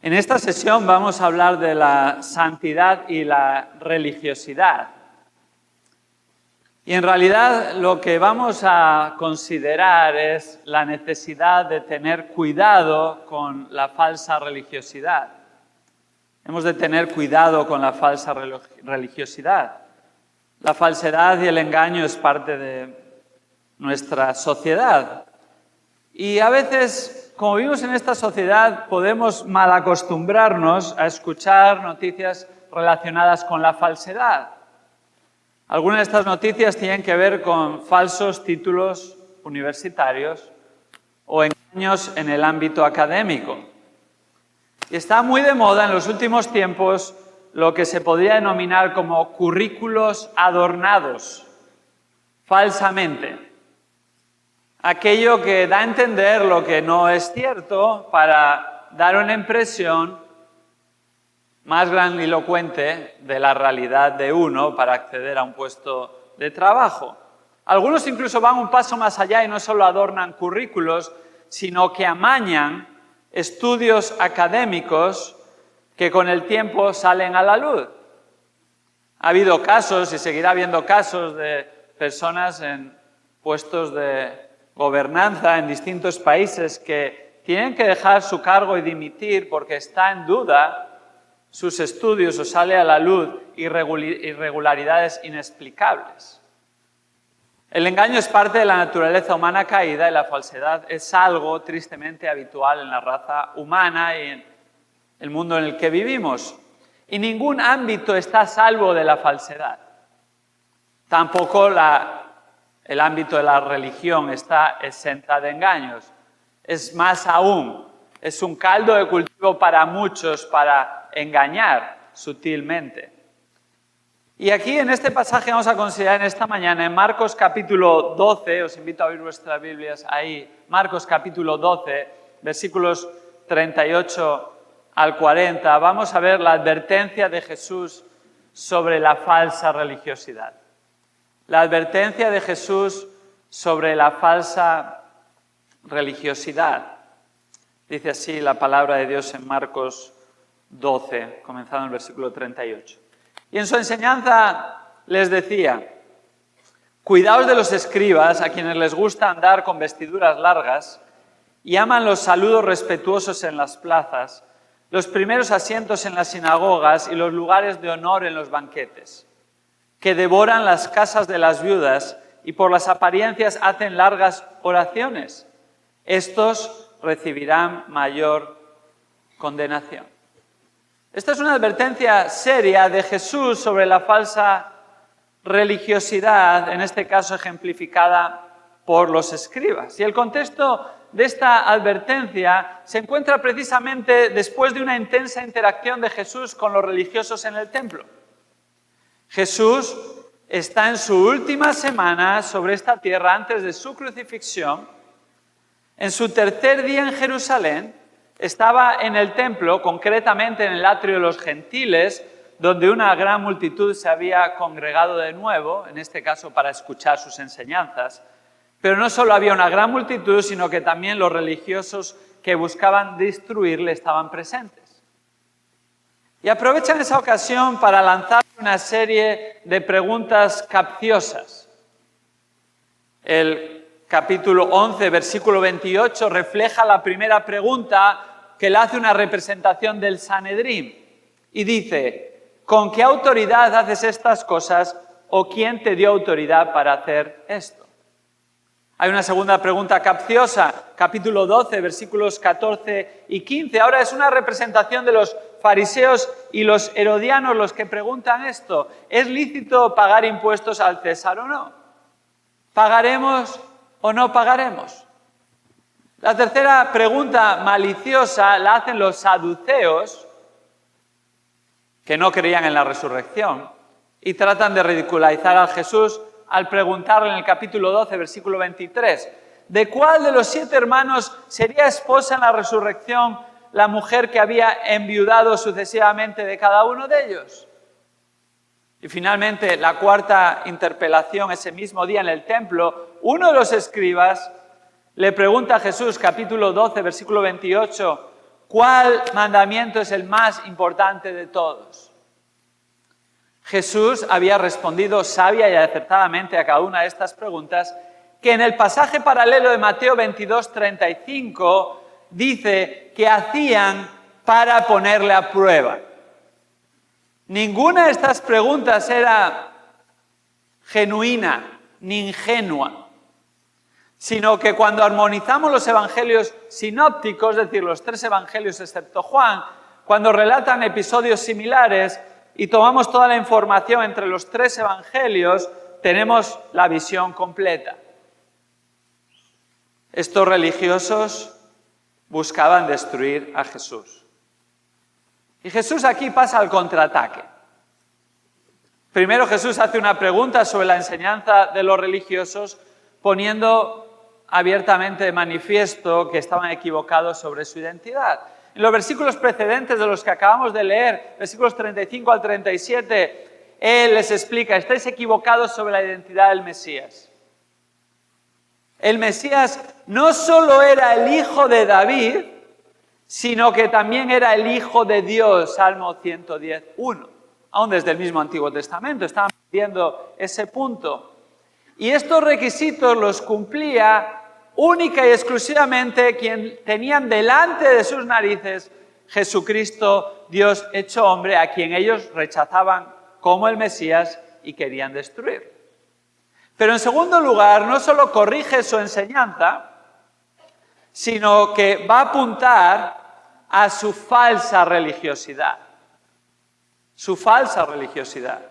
En esta sesión vamos a hablar de la santidad y la religiosidad. Y en realidad lo que vamos a considerar es la necesidad de tener cuidado con la falsa religiosidad. Hemos de tener cuidado con la falsa religiosidad. La falsedad y el engaño es parte de nuestra sociedad. Y a veces, como vivimos en esta sociedad, podemos malacostumbrarnos a escuchar noticias relacionadas con la falsedad. Algunas de estas noticias tienen que ver con falsos títulos universitarios o engaños en el ámbito académico. Y está muy de moda en los últimos tiempos lo que se podría denominar como currículos adornados, falsamente. Aquello que da a entender lo que no es cierto para dar una impresión más grandilocuente de la realidad de uno para acceder a un puesto de trabajo. Algunos incluso van un paso más allá y no solo adornan currículos, sino que amañan estudios académicos que con el tiempo salen a la luz. Ha habido casos y seguirá habiendo casos de personas en puestos de gobernanza en distintos países que tienen que dejar su cargo y dimitir porque está en duda sus estudios o sale a la luz irregularidades inexplicables. El engaño es parte de la naturaleza humana caída y la falsedad es algo tristemente habitual en la raza humana y en el mundo en el que vivimos. Y ningún ámbito está a salvo de la falsedad. Tampoco el ámbito de la religión está exenta de engaños. Es más aún, es un caldo de cultivo para muchos para engañar sutilmente. Y aquí en este pasaje vamos a considerar en esta mañana, en Marcos capítulo 12, os invito a abrir vuestras Biblias ahí, Marcos capítulo 12, versículos 38 al 40, vamos a ver la advertencia de Jesús sobre la falsa religiosidad. La advertencia de Jesús sobre la falsa religiosidad. Dice así la palabra de Dios en Marcos 12, comenzando en el versículo 38. Y en su enseñanza les decía: cuidaos de los escribas, a quienes les gusta andar con vestiduras largas y aman los saludos respetuosos en las plazas, los primeros asientos en las sinagogas y los lugares de honor en los banquetes, que devoran las casas de las viudas y por las apariencias hacen largas oraciones. Estos recibirán mayor condenación. Esta es una advertencia seria de Jesús sobre la falsa religiosidad, en este caso ejemplificada por los escribas. Y el contexto de esta advertencia se encuentra precisamente después de una intensa interacción de Jesús con los religiosos en el templo. Jesús está en su última semana sobre esta tierra antes de su crucifixión. En su tercer día en Jerusalén, estaba en el templo, concretamente en el atrio de los gentiles, donde una gran multitud se había congregado de nuevo, en este caso para escuchar sus enseñanzas. Pero no solo había una gran multitud, sino que también los religiosos que buscaban destruirle estaban presentes. Y aprovechan esa ocasión para lanzar una serie de preguntas capciosas. El capítulo 11, versículo 28, refleja la primera pregunta que le hace una representación del Sanedrín. Y dice: ¿con qué autoridad haces estas cosas o quién te dio autoridad para hacer esto? Hay una segunda pregunta capciosa, capítulo 12, versículos 14 y 15. Ahora es una representación de los fariseos y los herodianos los que preguntan esto. ¿Es lícito pagar impuestos al César o no? ¿Pagaremos o no pagaremos? La tercera pregunta maliciosa la hacen los saduceos, que no creían en la resurrección, y tratan de ridiculizar a Jesús al preguntarle en el capítulo 12, versículo 23, ¿de cuál de los 7 hermanos sería esposa en la resurrección la mujer que había enviudado sucesivamente de cada uno de ellos? Y finalmente, la cuarta interpelación, ese mismo día en el templo, uno de los escribas le pregunta a Jesús, capítulo 12, versículo 28, ¿Cuál mandamiento es el más importante de todos? Jesús había respondido sabia y acertadamente a cada una de estas preguntas, que en el pasaje paralelo de Mateo 22:35 dice que hacían para ponerle a prueba. Ninguna de estas preguntas era genuina ni ingenua, sino que cuando armonizamos los evangelios sinópticos, es decir, los 3 evangelios excepto Juan, cuando relatan episodios similares y tomamos toda la información entre los 3 evangelios, tenemos la visión completa. Estos religiosos buscaban destruir a Jesús. Y Jesús aquí pasa al contraataque. Primero Jesús hace una pregunta sobre la enseñanza de los religiosos, poniendo abiertamente de manifiesto que estaban equivocados sobre su identidad. En los versículos precedentes de los que acabamos de leer, versículos 35 al 37, Él les explica, estáis equivocados sobre la identidad del Mesías. El Mesías no solo era el hijo de David, sino que también era el Hijo de Dios, Salmo 110:1. Aún desde el mismo Antiguo Testamento estaban viendo ese punto. Y estos requisitos los cumplía única y exclusivamente quien tenían delante de sus narices Jesucristo, Dios hecho hombre, a quien ellos rechazaban como el Mesías y querían destruir. Pero en segundo lugar, no solo corrige su enseñanza, sino que va a apuntar a su falsa religiosidad. Su falsa religiosidad.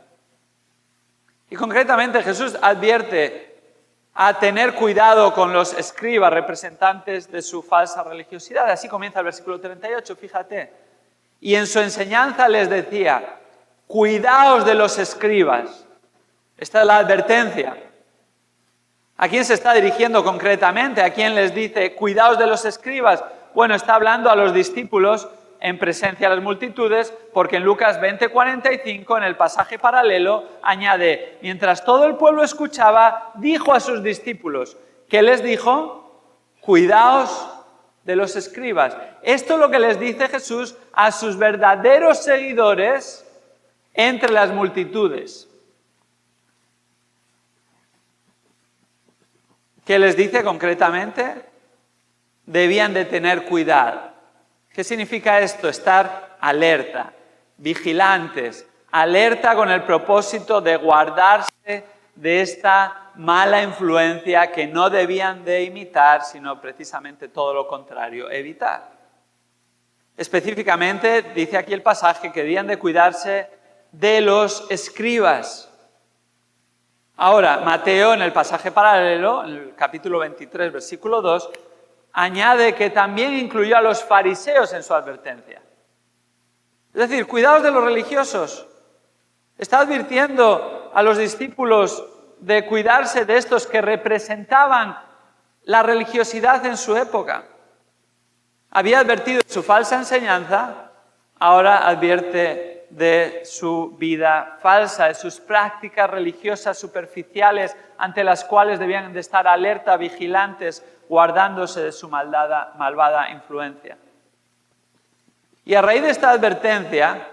Y concretamente Jesús advierte a tener cuidado con los escribas, representantes de su falsa religiosidad. Así comienza el versículo 38, fíjate. Y en su enseñanza les decía, cuidaos de los escribas. Esta es la advertencia. ¿A quién se está dirigiendo concretamente? ¿A quién les dice, cuidaos de los escribas? Bueno, está hablando a los discípulos en presencia de las multitudes, porque en Lucas 20:45, en el pasaje paralelo, añade, mientras todo el pueblo escuchaba, dijo a sus discípulos, ¿qué les dijo? Cuidaos de los escribas. Esto es lo que les dice Jesús a sus verdaderos seguidores entre las multitudes. ¿Qué les dice concretamente? Debían de tener cuidado. ¿Qué significa esto? Estar alerta, vigilantes, alerta con el propósito de guardarse de esta mala influencia que no debían de imitar, sino precisamente todo lo contrario, evitar. Específicamente, dice aquí el pasaje, que debían de cuidarse de los escribas. Ahora, Mateo, en el pasaje paralelo, en el capítulo 23, versículo 2, añade que también incluyó a los fariseos en su advertencia. Es decir, cuidaos de los religiosos. Está advirtiendo a los discípulos de cuidarse de estos que representaban la religiosidad en su época. Había advertido de su falsa enseñanza, ahora advierte de su vida falsa, de sus prácticas religiosas superficiales ante las cuales debían de estar alerta, vigilantes, guardándose de su malvada influencia. Y a raíz de esta advertencia,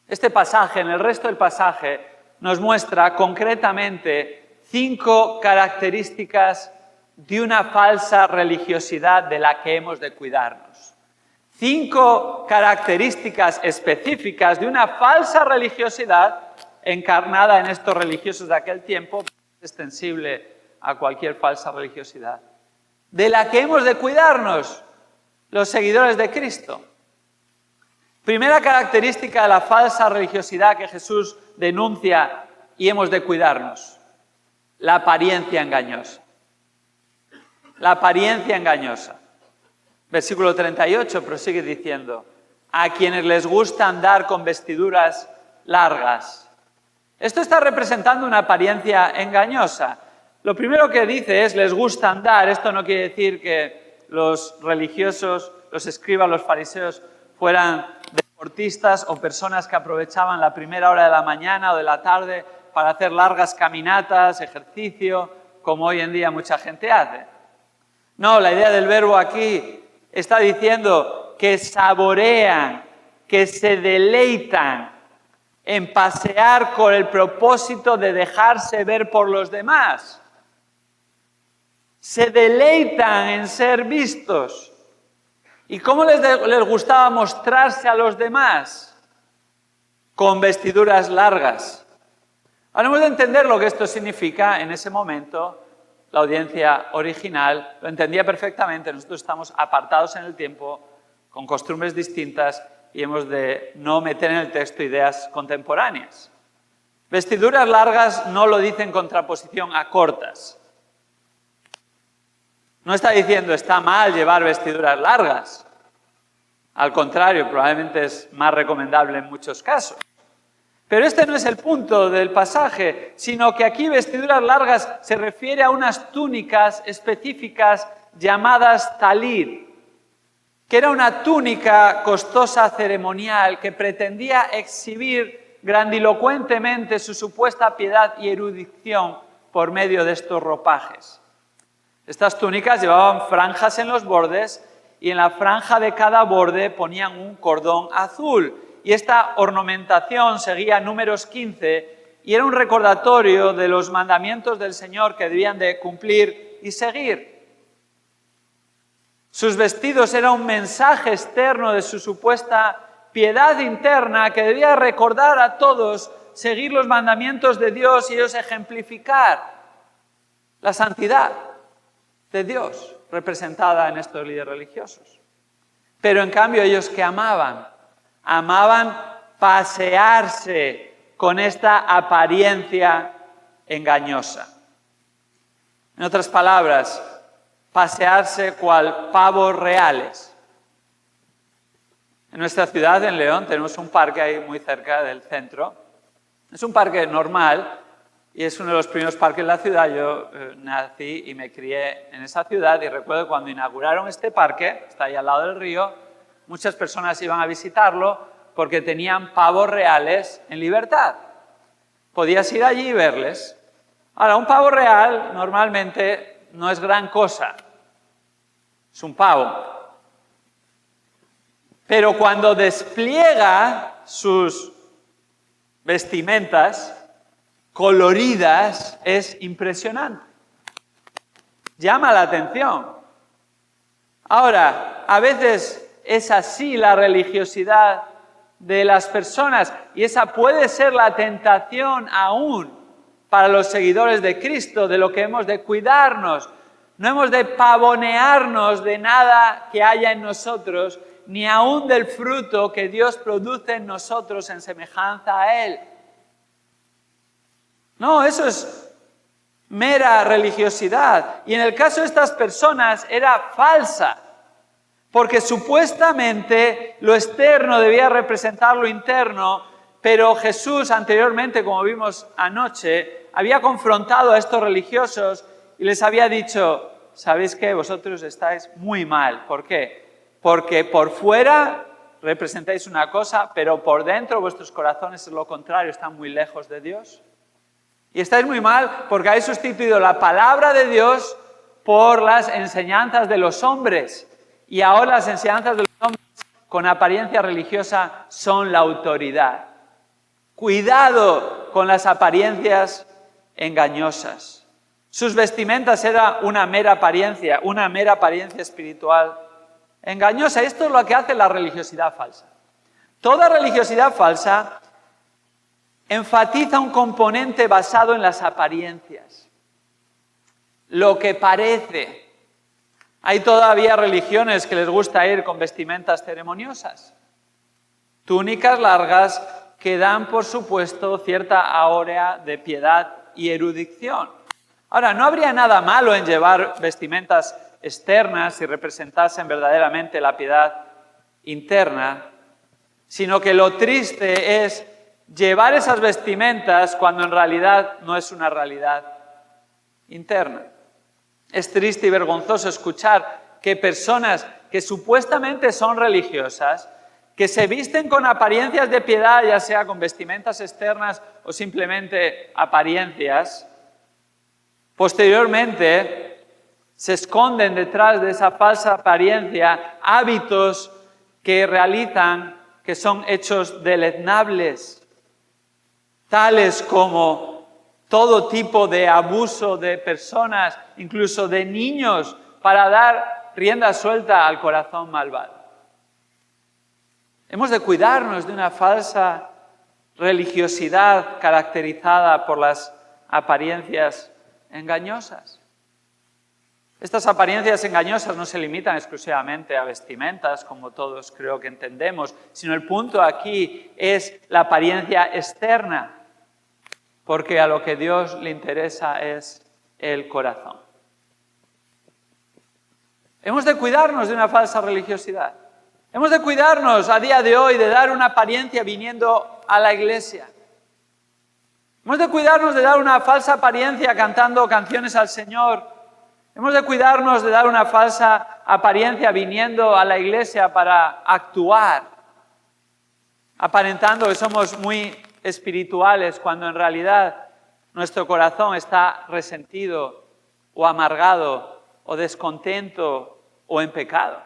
este pasaje, en el resto del pasaje, nos muestra concretamente 5 características de una falsa religiosidad de la que hemos de cuidarnos. 5 características específicas de una falsa religiosidad encarnada en estos religiosos de aquel tiempo, extensible a cualquier falsa religiosidad, de la que hemos de cuidarnos los seguidores de Cristo. Primera característica de la falsa religiosidad que Jesús denuncia y hemos de cuidarnos: la apariencia engañosa. La apariencia engañosa. Versículo 38 prosigue diciendo, a quienes les gusta andar con vestiduras largas. Esto está representando una apariencia engañosa. Lo primero que dice es, les gusta andar. Esto no quiere decir que los religiosos, los escribas, los fariseos fueran deportistas o personas que aprovechaban la primera hora de la mañana o de la tarde para hacer largas caminatas, ejercicio, como hoy en día mucha gente hace. No, la idea del verbo aquí está diciendo que saborean, que se deleitan en pasear con el propósito de dejarse ver por los demás. Se deleitan en ser vistos. ¿Y cómo les gustaba mostrarse a los demás? Con vestiduras largas. Ahora hemos de entender lo que esto significa. En ese momento, la audiencia original lo entendía perfectamente. Nosotros estamos apartados en el tiempo, con costumbres distintas, y hemos de no meter en el texto ideas contemporáneas. Vestiduras largas no lo dice en contraposición a cortas. No está diciendo está mal llevar vestiduras largas. Al contrario, probablemente es más recomendable en muchos casos. Pero este no es el punto del pasaje, sino que aquí vestiduras largas se refiere a unas túnicas específicas llamadas talit, que era una túnica costosa ceremonial que pretendía exhibir grandilocuentemente su supuesta piedad y erudición por medio de estos ropajes. Estas túnicas llevaban franjas en los bordes y en la franja de cada borde ponían un cordón azul. Y esta ornamentación seguía Números 15 y era un recordatorio de los mandamientos del Señor que debían de cumplir y seguir. Sus vestidos eran un mensaje externo de su supuesta piedad interna que debía recordar a todos seguir los mandamientos de Dios y ellos ejemplificar la santidad de Dios representada en estos líderes religiosos. Pero en cambio ellos que amaban pasearse con esta apariencia engañosa. En otras palabras, pasearse cual pavos reales. En nuestra ciudad, en León, tenemos un parque ahí muy cerca del centro. Es un parque normal y es uno de los primeros parques de la ciudad. Yo nací y me crié en esa ciudad y recuerdo cuando inauguraron este parque, está ahí al lado del río, muchas personas iban a visitarlo porque tenían pavos reales en libertad. Podías ir allí y verles. Ahora, un pavo real normalmente no es gran cosa. Es un pavo. Pero cuando despliega sus vestimentas coloridas, es impresionante. Llama la atención. Ahora, a veces es así la religiosidad de las personas y esa puede ser la tentación aún para los seguidores de Cristo, de lo que hemos de cuidarnos. No hemos de pavonearnos de nada que haya en nosotros, ni aún del fruto que Dios produce en nosotros en semejanza a Él. No, eso es mera religiosidad. Y en el caso de estas personas era falsa, porque supuestamente lo externo debía representar lo interno, pero Jesús anteriormente, como vimos anoche, había confrontado a estos religiosos y les había dicho, ¿sabéis qué? Vosotros estáis muy mal. ¿Por qué? Porque por fuera representáis una cosa, pero por dentro vuestros corazones es lo contrario, están muy lejos de Dios. Y estáis muy mal porque habéis sustituido la palabra de Dios por las enseñanzas de los hombres. Y ahora las enseñanzas de los hombres con apariencia religiosa son la autoridad. Cuidado con las apariencias engañosas. Sus vestimentas era una mera apariencia espiritual engañosa. Esto es lo que hace la religiosidad falsa. Toda religiosidad falsa enfatiza un componente basado en las apariencias. Lo que parece. Hay todavía religiones que les gusta ir con vestimentas ceremoniosas. Túnicas largas que dan, por supuesto, cierta áurea de piedad y erudición. Ahora, no habría nada malo en llevar vestimentas externas si representasen verdaderamente la piedad interna, sino que lo triste es llevar esas vestimentas cuando en realidad no es una realidad interna. Es triste y vergonzoso escuchar que personas que supuestamente son religiosas, que se visten con apariencias de piedad, ya sea con vestimentas externas o simplemente apariencias, posteriormente se esconden detrás de esa falsa apariencia hábitos que realizan, que son hechos deleznables, tales como todo tipo de abuso de personas, incluso de niños, para dar rienda suelta al corazón malvado. Hemos de cuidarnos de una falsa religiosidad caracterizada por las apariencias engañosas. Estas apariencias engañosas no se limitan exclusivamente a vestimentas, como todos creo que entendemos, sino el punto aquí es la apariencia externa, porque a lo que Dios le interesa es el corazón. Hemos de cuidarnos de una falsa religiosidad. Hemos de cuidarnos a día de hoy de dar una apariencia viniendo a la iglesia. Hemos de cuidarnos de dar una falsa apariencia cantando canciones al Señor. Hemos de cuidarnos de dar una falsa apariencia viniendo a la iglesia para actuar, aparentando que somos muy espirituales cuando en realidad nuestro corazón está resentido o amargado o descontento o en pecado.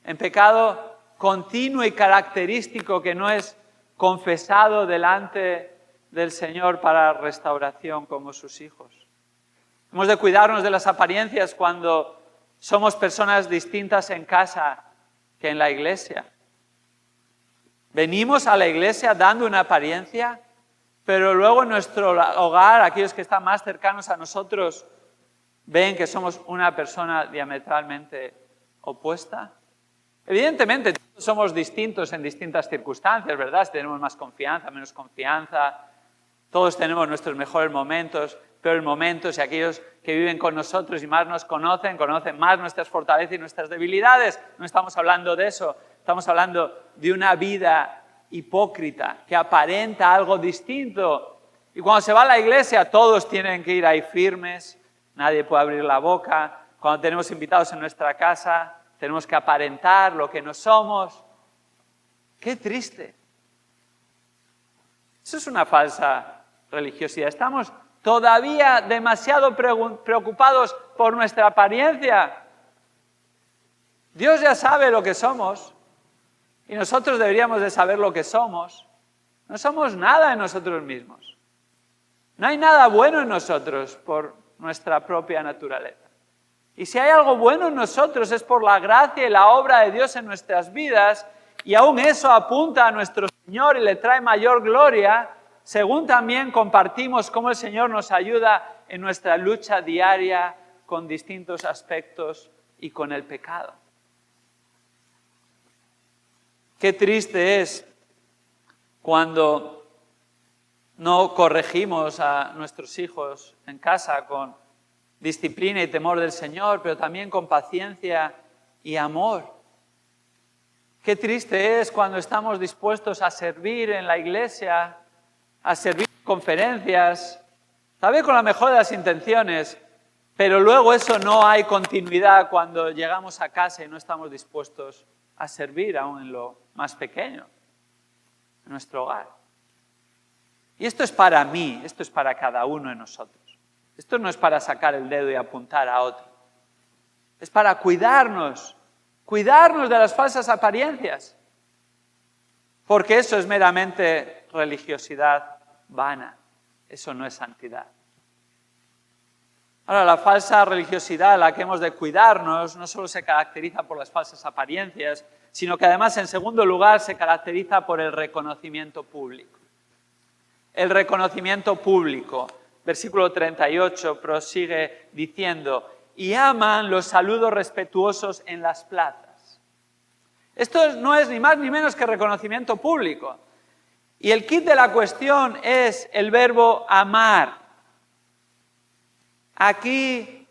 En pecado continuo y característico que no es confesado delante del Señor para restauración como sus hijos. Hemos de cuidarnos de las apariencias cuando somos personas distintas en casa que en la iglesia. Venimos a la iglesia dando una apariencia, pero luego en nuestro hogar, aquellos que están más cercanos a nosotros, ven que somos una persona diametralmente opuesta. Evidentemente, todos somos distintos en distintas circunstancias, ¿verdad? Si tenemos más confianza, menos confianza, todos tenemos nuestros mejores momentos, peores momentos, y aquellos que viven con nosotros y más nos conocen más nuestras fortalezas y nuestras debilidades. No estamos hablando de eso, estamos hablando de una vida hipócrita que aparenta algo distinto. Y cuando se va a la iglesia, todos tienen que ir ahí firmes, nadie puede abrir la boca. Cuando tenemos invitados en nuestra casa, tenemos que aparentar lo que no somos. ¡Qué triste! Eso es una falsa religiosidad. Estamos todavía demasiado preocupados por nuestra apariencia. Dios ya sabe lo que somos y nosotros deberíamos de saber lo que somos. No somos nada en nosotros mismos. No hay nada bueno en nosotros por nuestra propia naturaleza. Y si hay algo bueno en nosotros es por la gracia y la obra de Dios en nuestras vidas, y aún eso apunta a nuestro Señor y le trae mayor gloria, según también compartimos cómo el Señor nos ayuda en nuestra lucha diaria con distintos aspectos y con el pecado. Qué triste es cuando no corregimos a nuestros hijos en casa con disciplina y temor del Señor, pero también con paciencia y amor. Qué triste es cuando estamos dispuestos a servir en la iglesia, a servir en conferencias, tal vez con la mejor de las intenciones, pero luego eso no hay continuidad cuando llegamos a casa y no estamos dispuestos a servir aún en lo más pequeño, en nuestro hogar. Y esto es para mí, esto es para cada uno de nosotros. Esto no es para sacar el dedo y apuntar a otro. Es para cuidarnos de las falsas apariencias. Porque eso es meramente religiosidad vana. Eso no es santidad. Ahora, la falsa religiosidad a la que hemos de cuidarnos no solo se caracteriza por las falsas apariencias, sino que además, en segundo lugar, se caracteriza por el reconocimiento público. El reconocimiento público. Versículo 38 prosigue diciendo, y aman los saludos respetuosos en las plazas. Esto no es ni más ni menos que reconocimiento público. Y el quid de la cuestión es el verbo amar. Aquí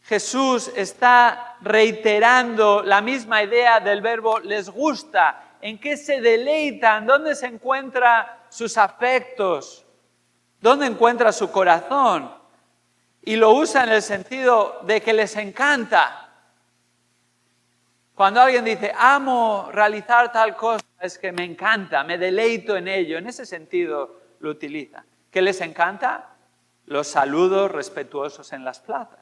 Jesús está reiterando la misma idea del verbo les gusta. ¿En qué se deleitan? ¿Dónde se encuentran sus afectos? ¿Dónde encuentra su corazón? Y lo usa en el sentido de que les encanta. Cuando alguien dice, amo realizar tal cosa, es que me encanta, me deleito en ello. En ese sentido lo utiliza. ¿Qué les encanta? Los saludos respetuosos en las plazas.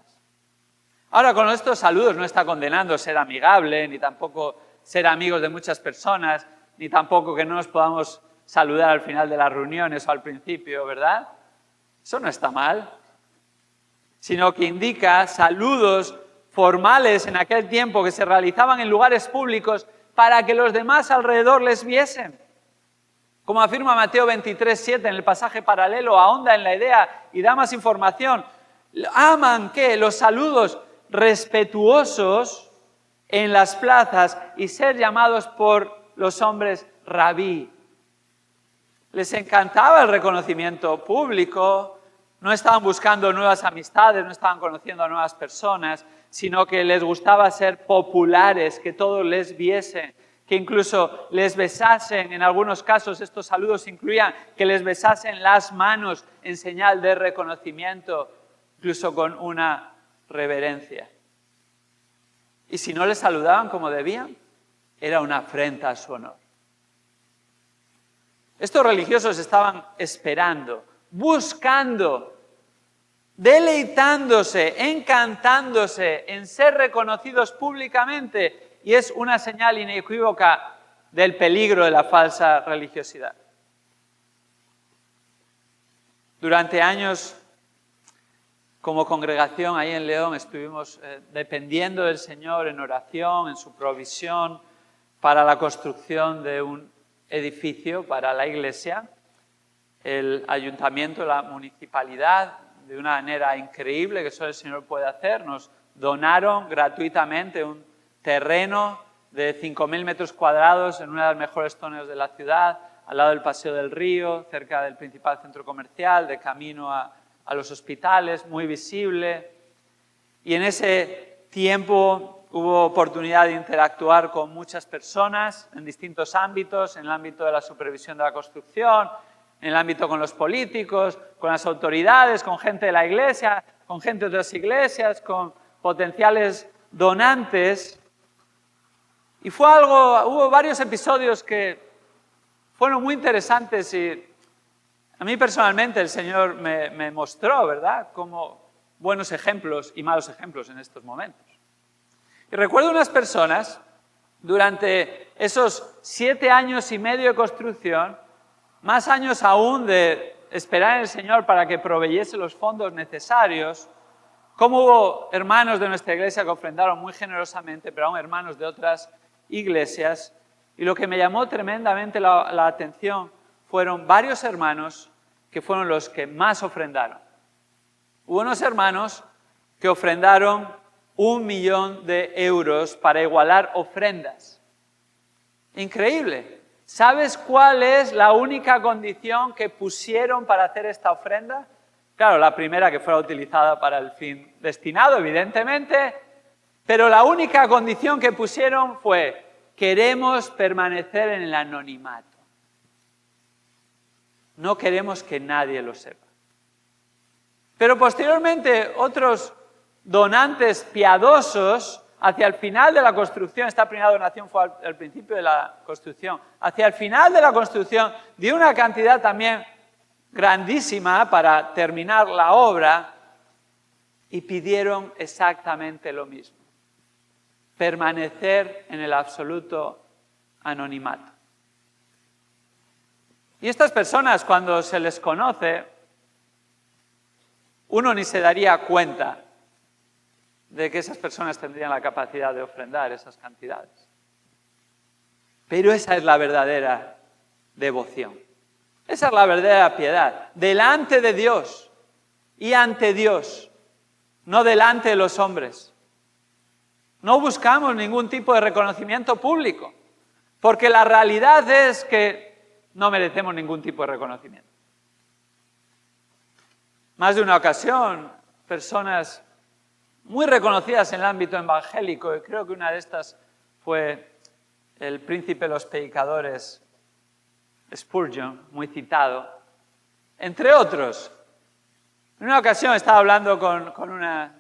Ahora, con estos saludos no está condenando ser amigable, ni tampoco ser amigos de muchas personas, ni tampoco que no nos podamos saludar al final de las reuniones o al principio, ¿verdad? Eso no está mal, sino que indica saludos formales en aquel tiempo que se realizaban en lugares públicos para que los demás alrededor les viesen. Como afirma Mateo 23:7 en el pasaje paralelo, ahonda en la idea y da más información. Aman ¿qué? Los saludos respetuosos en las plazas y ser llamados por los hombres rabí. Les encantaba el reconocimiento público, no estaban buscando nuevas amistades, no estaban conociendo a nuevas personas, sino que les gustaba ser populares, que todos les viesen, que incluso les besasen. En algunos casos estos saludos incluían que les besasen las manos en señal de reconocimiento, incluso con una reverencia. Y si no les saludaban como debían, era una afrenta a su honor. Estos religiosos estaban esperando, buscando, deleitándose, encantándose en ser reconocidos públicamente, y es una señal inequívoca del peligro de la falsa religiosidad. Durante años, como congregación ahí en León, estuvimos dependiendo del Señor en oración, en su provisión para la construcción de un edificio para la iglesia. El ayuntamiento, la municipalidad, de una manera increíble que solo el Señor puede hacer, nos donaron gratuitamente un terreno de 5.000 metros cuadrados en una de las mejores zonas de la ciudad, al lado del Paseo del Río, cerca del principal centro comercial, de camino a los hospitales, muy visible. Y en ese tiempo hubo oportunidad de interactuar con muchas personas en distintos ámbitos, en el ámbito de la supervisión de la construcción, en el ámbito con los políticos, con las autoridades, con gente de la iglesia, con gente de otras iglesias, con potenciales donantes. Y hubo varios episodios que fueron muy interesantes y a mí personalmente el Señor me mostró, ¿verdad?, como buenos ejemplos y malos ejemplos en estos momentos. Y recuerdo unas personas, durante esos 7 años y medio de construcción, más años aún de esperar en el Señor para que proveyese los fondos necesarios, como hubo hermanos de nuestra iglesia que ofrendaron muy generosamente, pero aún hermanos de otras iglesias, y lo que me llamó tremendamente la atención fueron varios hermanos que fueron los que más ofrendaron. Hubo unos hermanos que ofrendaron 1 millón de euros para igualar ofrendas. Increíble. ¿Sabes cuál es la única condición que pusieron para hacer esta ofrenda? Claro, la primera, que fuera utilizada para el fin destinado, evidentemente, pero la única condición que pusieron fue: queremos permanecer en el anonimato. No queremos que nadie lo sepa. Pero posteriormente otros donantes piadosos, hacia el final de la construcción, esta primera donación fue al principio de la construcción, hacia el final de la construcción dio una cantidad también grandísima para terminar la obra y pidieron exactamente lo mismo: permanecer en el absoluto anonimato. Y estas personas, cuando se les conoce, uno ni se daría cuenta de que esas personas tendrían la capacidad de ofrendar esas cantidades. Pero esa es la verdadera devoción. Esa es la verdadera piedad. Delante de Dios y ante Dios, no delante de los hombres. No buscamos ningún tipo de reconocimiento público, porque la realidad es que no merecemos ningún tipo de reconocimiento. Más de una ocasión, personas muy reconocidas en el ámbito evangélico, y creo que una de estas fue el príncipe de los predicadores, Spurgeon, muy citado, entre otros. En una ocasión estaba hablando con una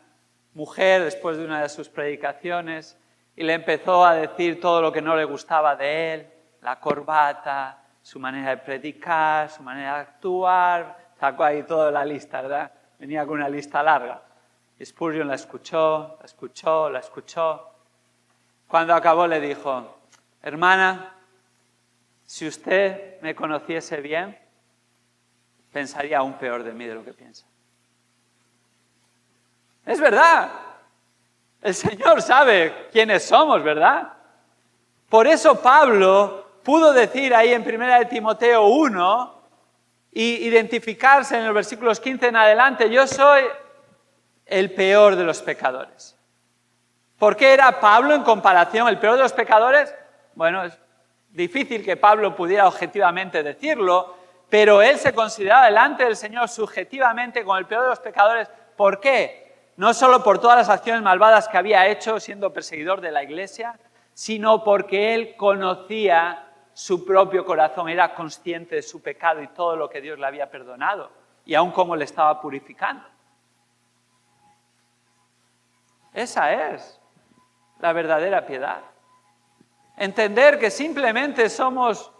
mujer después de una de sus predicaciones y le empezó a decir todo lo que no le gustaba de él, la corbata, su manera de predicar, su manera de actuar. Sacó ahí toda la lista, ¿verdad? Venía con una lista larga. Y Spurgeon la escuchó. Cuando acabó le dijo: Hermana, si usted me conociese bien, pensaría aún peor de mí de lo que piensa. Es verdad. El Señor sabe quiénes somos, ¿verdad? Por eso Pablo pudo decir ahí en 1 de Timoteo 1 y identificarse en los versículos 15 en adelante, yo soy el peor de los pecadores. ¿Por qué era Pablo en comparación el peor de los pecadores? Bueno, es difícil que Pablo pudiera objetivamente decirlo, pero él se consideraba delante del Señor subjetivamente como el peor de los pecadores. ¿Por qué? No solo por todas las acciones malvadas que había hecho siendo perseguidor de la iglesia, sino porque él conocía su propio corazón, era consciente de su pecado y todo lo que Dios le había perdonado, y aún cómo le estaba purificando. Esa es la verdadera piedad. Entender que simplemente somos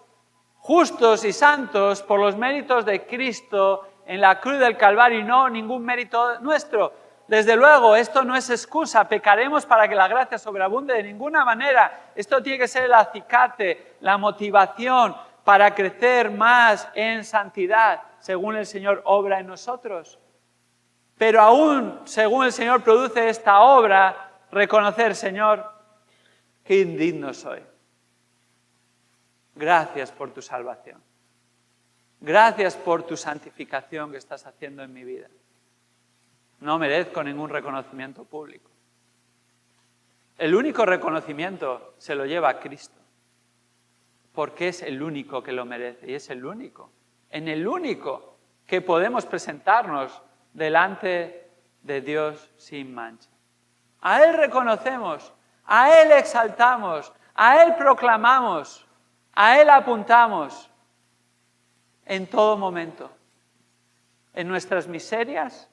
justos y santos por los méritos de Cristo en la cruz del Calvario y no ningún mérito nuestro. Desde luego, esto no es excusa, pecaremos para que la gracia sobreabunde de ninguna manera. Esto tiene que ser el acicate, la motivación para crecer más en santidad, según el Señor obra en nosotros. Pero aún, según el Señor produce esta obra, reconocer, Señor, qué indigno soy. Gracias por tu salvación. Gracias por tu santificación que estás haciendo en mi vida. No merezco ningún reconocimiento público. El único reconocimiento se lo lleva a Cristo, porque es el único que lo merece y es el único, en el único que podemos presentarnos delante de Dios sin mancha. A Él reconocemos, a Él exaltamos, a Él proclamamos, a Él apuntamos en todo momento, en nuestras miserias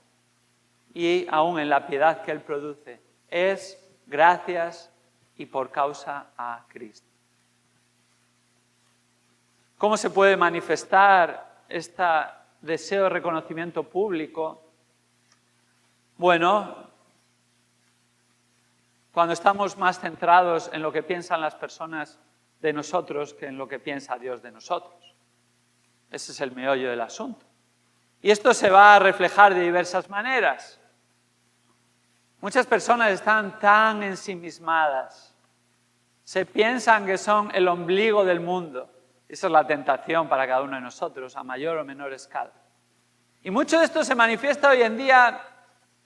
y aún en la piedad que Él produce. Es gracias y por causa a Cristo. ¿Cómo se puede manifestar este deseo de reconocimiento público? Bueno, cuando estamos más centrados en lo que piensan las personas de nosotros que en lo que piensa Dios de nosotros. Ese es el meollo del asunto. Y esto se va a reflejar de diversas maneras. Muchas personas están tan ensimismadas, se piensan que son el ombligo del mundo. Esa es la tentación para cada uno de nosotros, a mayor o menor escala. Y mucho de esto se manifiesta hoy en día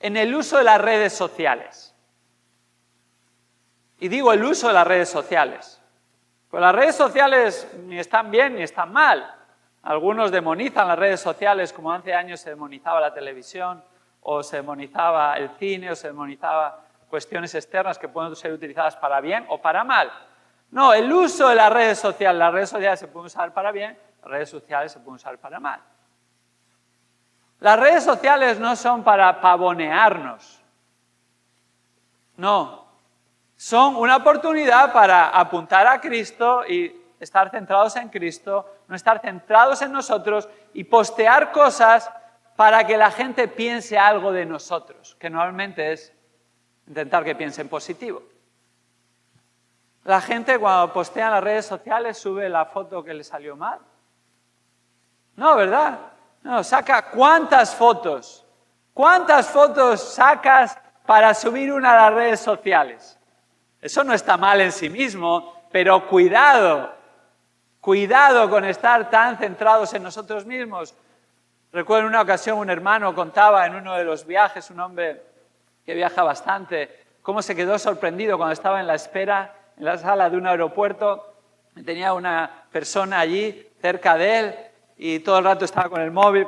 en el uso de las redes sociales. Y digo el uso de las redes sociales. Pues las redes sociales ni están bien ni están mal. Algunos demonizan las redes sociales como hace años se demonizaba la televisión, o se demonizaba el cine, o se demonizaba cuestiones externas que pueden ser utilizadas para bien o para mal. No, el uso de las redes sociales se pueden usar para bien, las redes sociales se pueden usar para mal. Las redes sociales no son para pavonearnos, no, son una oportunidad para apuntar a Cristo y estar centrados en Cristo, no estar centrados en nosotros y postear cosas para que la gente piense algo de nosotros, que normalmente es intentar que piensen positivo. La gente cuando postea en las redes sociales sube la foto que le salió mal. No, ¿verdad? No, saca ¿cuántas fotos? ¿Cuántas fotos sacas para subir una a las redes sociales? Eso no está mal en sí mismo, pero cuidado con estar tan centrados en nosotros mismos. Recuerdo en una ocasión un hermano contaba en uno de los viajes, un hombre que viaja bastante, cómo se quedó sorprendido cuando estaba en la espera en la sala de un aeropuerto. Tenía una persona allí cerca de él y todo el rato estaba con el móvil,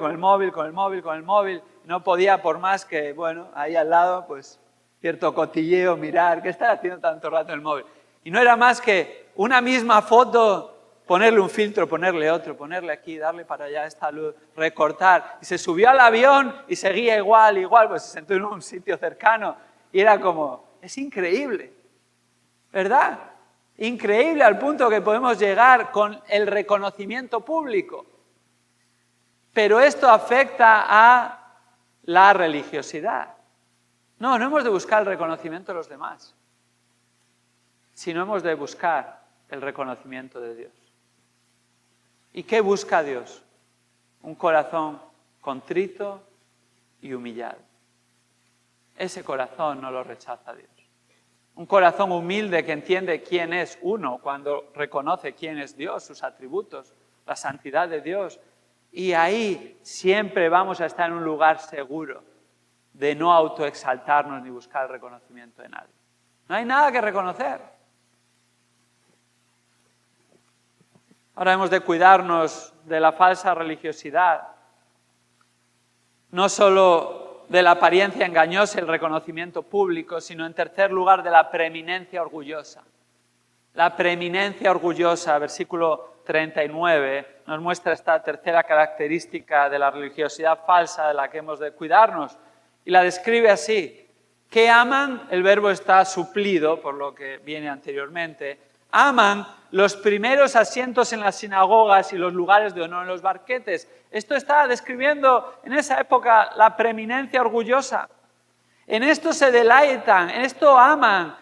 no podía por más que, bueno, ahí al lado, pues cierto cotilleo, mirar, ¿qué está haciendo tanto rato en el móvil? Y no era más que una misma foto, ponerle un filtro, ponerle otro, ponerle aquí, darle para allá esta luz, recortar. Y se subió al avión y seguía igual, pues se sentó en un sitio cercano y era como, es increíble, ¿verdad? Increíble al punto que podemos llegar con el reconocimiento público. Pero esto afecta a la religiosidad. No hemos de buscar el reconocimiento de los demás, sino hemos de buscar el reconocimiento de Dios. ¿Y qué busca Dios? Un corazón contrito y humillado. Ese corazón no lo rechaza Dios. Un corazón humilde que entiende quién es uno cuando reconoce quién es Dios, sus atributos, la santidad de Dios. Y ahí siempre vamos a estar en un lugar seguro de no autoexaltarnos ni buscar el reconocimiento de nadie. No hay nada que reconocer. Ahora hemos de cuidarnos de la falsa religiosidad. No solo de la apariencia engañosa y el reconocimiento público, sino en tercer lugar de la preeminencia orgullosa. La preeminencia orgullosa, versículo 39, nos muestra esta tercera característica de la religiosidad falsa de la que hemos de cuidarnos. Y la describe así: que aman, el verbo está suplido por lo que viene anteriormente, aman los primeros asientos en las sinagogas y los lugares de honor en los banquetes. Esto está describiendo en esa época la preeminencia orgullosa. En esto se deleitan, en esto aman,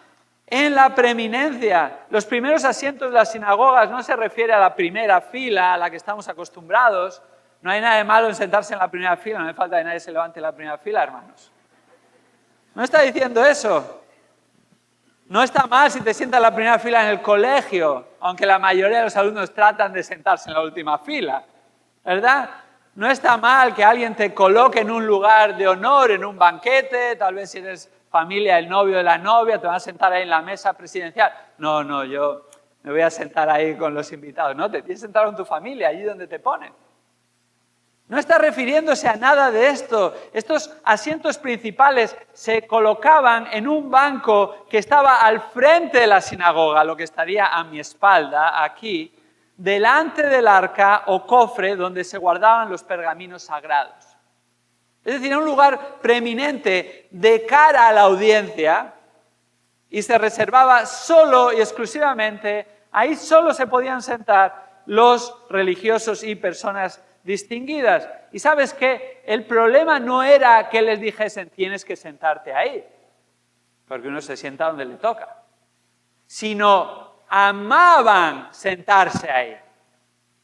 en la preeminencia. Los primeros asientos de las sinagogas no se refiere a la primera fila a la que estamos acostumbrados. No hay nada de malo en sentarse en la primera fila, no hace falta que nadie se levante en la primera fila, hermanos. No está diciendo eso. No está mal si te sientas en la primera fila en el colegio, aunque la mayoría de los alumnos tratan de sentarse en la última fila, ¿verdad? No está mal que alguien te coloque en un lugar de honor, en un banquete, tal vez si eres familia del novio o de la novia, te van a sentar ahí en la mesa presidencial. No, yo me voy a sentar ahí con los invitados. No, te tienes que sentar con tu familia, allí donde te ponen. No está refiriéndose a nada de esto. Estos asientos principales se colocaban en un banco que estaba al frente de la sinagoga, lo que estaría a mi espalda, aquí, delante del arca o cofre donde se guardaban los pergaminos sagrados. Es decir, en un lugar preeminente de cara a la audiencia, y se reservaba solo y exclusivamente, ahí solo se podían sentar los religiosos y personas distinguidas. Y ¿sabes qué? El problema no era que les dijesen tienes que sentarte ahí, porque uno se sienta donde le toca, sino amaban sentarse ahí,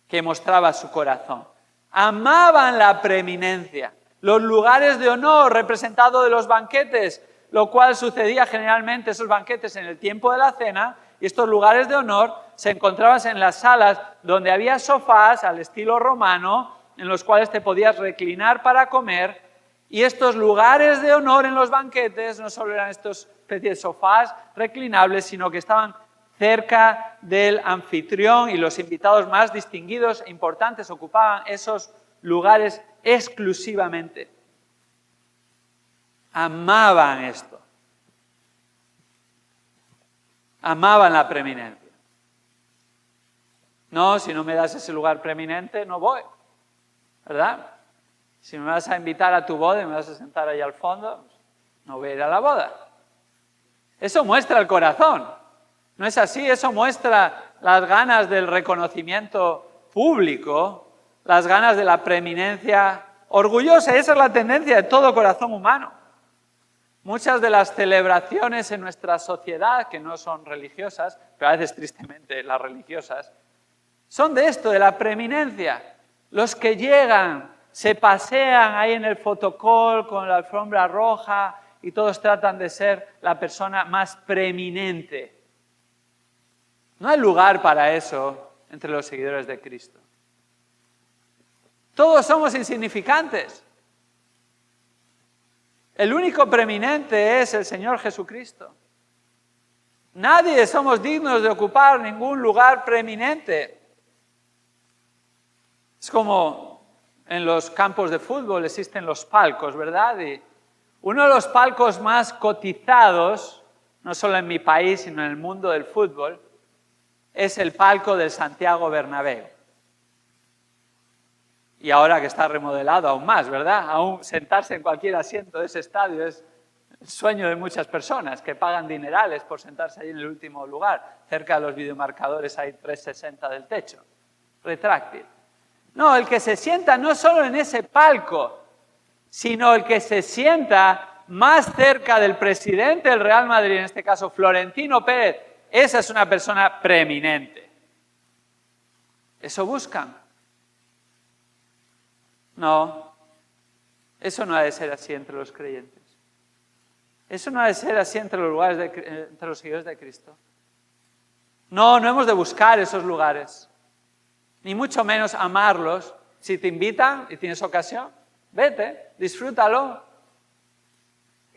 que mostraba su corazón. Amaban la preeminencia, los lugares de honor representados de los banquetes, lo cual sucedía generalmente esos banquetes en el tiempo de la cena, y estos lugares de honor se encontraban en las salas donde había sofás al estilo romano, en los cuales te podías reclinar para comer, y estos lugares de honor en los banquetes no solo eran estos especies de sofás reclinables, sino que estaban cerca del anfitrión y los invitados más distinguidos e importantes ocupaban esos lugares exclusivamente. Amaban esto. Amaban la preeminencia. No, si no me das ese lugar preeminente, no voy, ¿verdad? Si me vas a invitar a tu boda y me vas a sentar ahí al fondo, no voy a ir a la boda. Eso muestra el corazón. ¿No es así? Eso muestra las ganas del reconocimiento público, las ganas de la preeminencia orgullosa. Esa es la tendencia de todo corazón humano. Muchas de las celebraciones en nuestra sociedad, que no son religiosas, pero a veces tristemente las religiosas, son de esto, de la preeminencia. Los que llegan, se pasean ahí en el fotocall con la alfombra roja y todos tratan de ser la persona más preeminente. No hay lugar para eso entre los seguidores de Cristo. Todos somos insignificantes. El único preeminente es el Señor Jesucristo. Nadie somos dignos de ocupar ningún lugar preeminente. Es como en los campos de fútbol existen los palcos, ¿verdad? Y uno de los palcos más cotizados, no solo en mi país, sino en el mundo del fútbol, es el palco del Santiago Bernabéu. Y ahora que está remodelado aún más, ¿verdad? Aún sentarse en cualquier asiento de ese estadio es el sueño de muchas personas que pagan dinerales por sentarse ahí en el último lugar. Cerca de los videomarcadores hay 360 del techo, retráctil. No, el que se sienta no solo en ese palco, sino el que se sienta más cerca del presidente del Real Madrid, en este caso Florentino Pérez, esa es una persona preeminente. ¿Eso buscan? No, eso no ha de ser así entre los creyentes. Eso no ha de ser así entre los seguidores de Cristo. No hemos de buscar esos lugares, ni mucho menos amarlos. Si te invitan y tienes ocasión, vete, disfrútalo.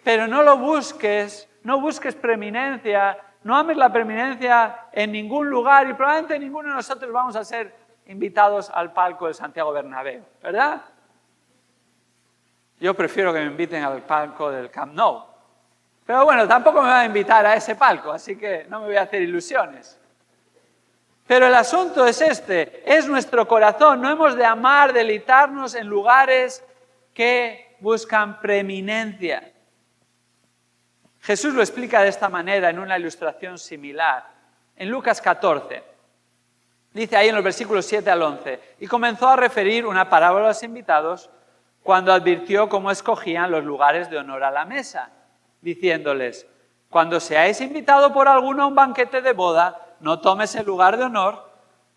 Pero no lo busques, no busques preeminencia, no ames la preeminencia en ningún lugar y probablemente ninguno de nosotros vamos a ser invitados al palco del Santiago Bernabéu, ¿verdad? Yo prefiero que me inviten al palco del Camp Nou. Pero bueno, tampoco me van a invitar a ese palco, así que no me voy a hacer ilusiones. Pero el asunto es es nuestro corazón. No hemos de amar, deleitarnos en lugares que buscan preeminencia. Jesús lo explica de esta manera en una ilustración similar. En Lucas 14, dice ahí en los versículos 7 al 11, y comenzó a referir una parábola a los invitados cuando advirtió cómo escogían los lugares de honor a la mesa, diciéndoles, cuando seáis invitado por alguno a un banquete de boda, no tomes el lugar de honor,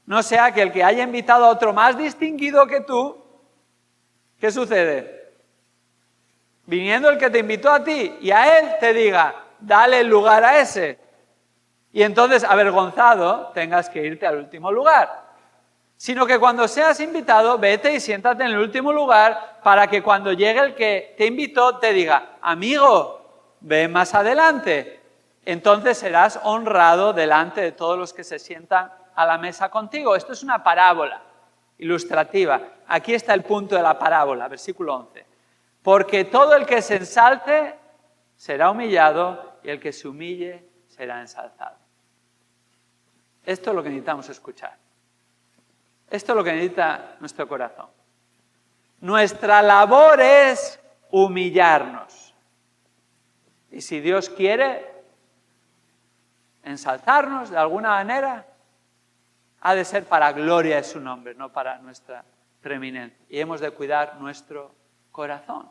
no sea que el que haya invitado a otro más distinguido que tú, ¿qué sucede? Viniendo el que te invitó a ti y a él te diga, dale el lugar a ese. Y entonces, avergonzado, tengas que irte al último lugar. Sino que cuando seas invitado, vete y siéntate en el último lugar para que cuando llegue el que te invitó te diga, amigo, ve más adelante. Entonces serás honrado delante de todos los que se sientan a la mesa contigo. Esto es una parábola ilustrativa. Aquí está el punto de la parábola, versículo 11. Porque todo el que se ensalce será humillado y el que se humille será ensalzado. Esto es lo que necesitamos escuchar. Esto es lo que necesita nuestro corazón. Nuestra labor es humillarnos. Y si Dios quiere ensalzarnos de alguna manera, ha de ser para gloria de su nombre, no para nuestra preeminencia. Y hemos de cuidar nuestro corazón.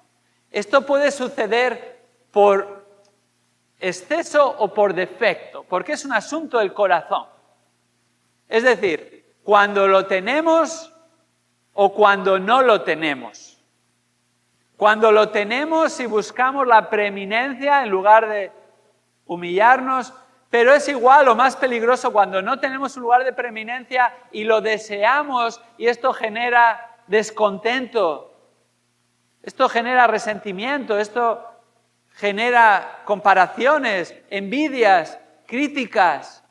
Esto puede suceder por exceso o por defecto, porque es un asunto del corazón. Es decir, cuando lo tenemos o cuando no lo tenemos. Cuando lo tenemos y buscamos la preeminencia en lugar de humillarnos, pero es igual o más peligroso cuando no tenemos un lugar de preeminencia y lo deseamos y esto genera descontento, esto genera resentimiento, esto genera comparaciones, envidias, críticas.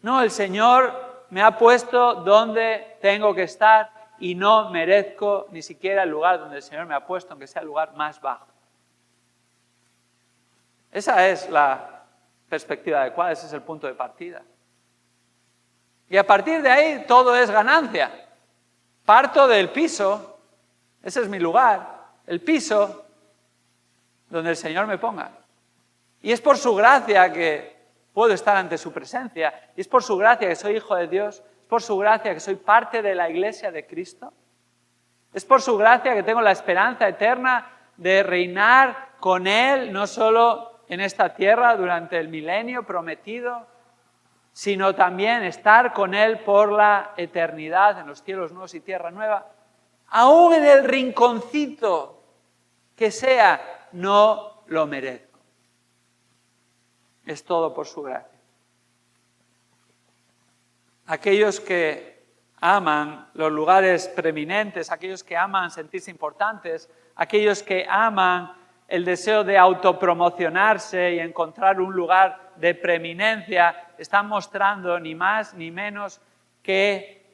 No, el Señor me ha puesto donde tengo que estar y no merezco ni siquiera el lugar donde el Señor me ha puesto, aunque sea el lugar más bajo. Esa es la perspectiva adecuada, ese es el punto de partida. Y a partir de ahí todo es ganancia. Parto del piso, ese es mi lugar, el piso donde el Señor me ponga. Y es por su gracia que puedo estar ante su presencia, y es por su gracia que soy hijo de Dios, es por su gracia que soy parte de la iglesia de Cristo, es por su gracia que tengo la esperanza eterna de reinar con Él, no solo en esta tierra durante el milenio prometido, sino también estar con Él por la eternidad en los cielos nuevos y tierra nueva. Aún en el rinconcito que sea, no lo merezco. Es todo por su gracia. Aquellos que aman los lugares preeminentes, aquellos que aman sentirse importantes, aquellos que aman el deseo de autopromocionarse y encontrar un lugar de preeminencia, están mostrando ni más ni menos que